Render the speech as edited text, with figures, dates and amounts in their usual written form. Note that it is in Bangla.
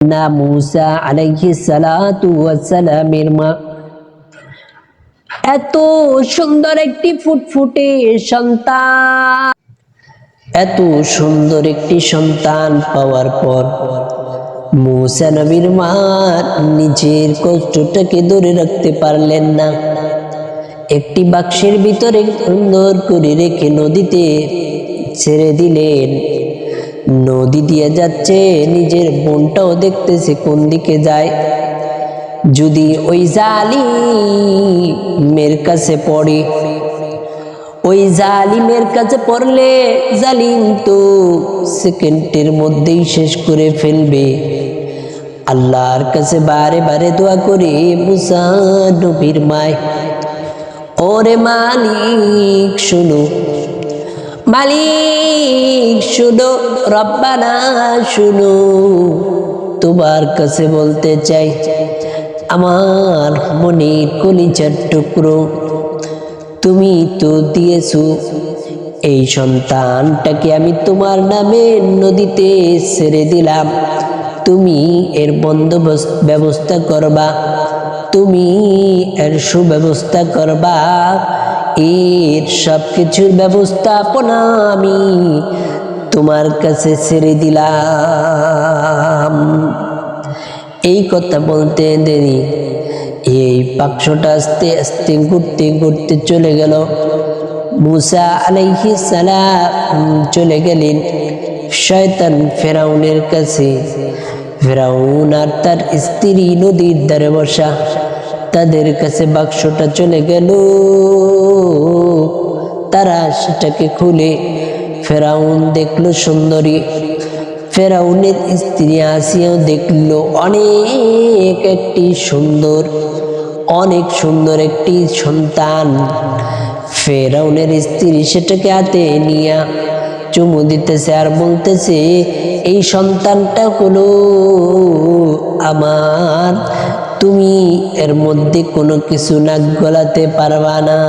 না মূসা আলাইহিস সালাতু ওয়াস সালামের মা এত সুন্দর একটি ফুটফুটে সন্তান, এত সুন্দর একটি সন্তান পাওয়ার পর মূসা নবীর মা নিজের কষ্টটাকে ধরে রাখতে পারলেন না। একটি বাক্সের ভিতরে সুন্দর করে রেখে নদীতে ছেড়ে দিলেন। নদী দিয়ে যাচ্ছে, নিজের বোনটাও দেখতেছে কোন দিকে যায়। যদি ওই জালিমের কাছে পড়ে, ওই জালিমের কাছে পড়লে জালিম তো সেকেন্ডের মধ্যেই শেষ করে ফেলবে। আল্লাহর কাছে বারে বারে দোয়া করে মূসা নবীর মায়, ওরে মালিক শুনো, মালিক শুনো, রব্বানা শুনো, তোমার কাছে বলতে চাই, আমার মনের কলিজার টুকরো তুমি তো দিয়েছো, এই সন্তানটাকে আমি তোমার নামে নদীতে ছেড়ে দিলাম, তুমি এর বন্দোবস্ত ব্যবস্থা করবা, তুমি এর সুব্যবস্থা করবা, এর সব কিছুর ব্যবস্থাপনা আমি তোমার কাছে ছেড়ে দিলাম। এই কথা বলতে দেরি এই বাক্সটা আস্তে আস্তে ঘুরতে ঘুরতে চলে গেল। মূসা আলাইহিস সালাম চলে গেলেন শয়তান ফেরাউনের কাছে। ফেরাউন আর তার স্ত্রী নদীর ধারে বসা, তাদের কাছে বাক্সটা চলে গেল। তারা সেটাকে খুলে ফেরাউন দেখলো সুন্দরী, ফেরাউনের স্ত্রী আসিয়াও দেখলো অনেক সুন্দর একটি সন্তান। ফেরাউনের স্ত্রী সেটাকে হাতে নিয়ে চুমু দিতেছে আর বলতেছে, এই সন্তানটা হলো আমার, তুমি এর মধ্যে কোনো কিছু নাক গলাতে পারবা না।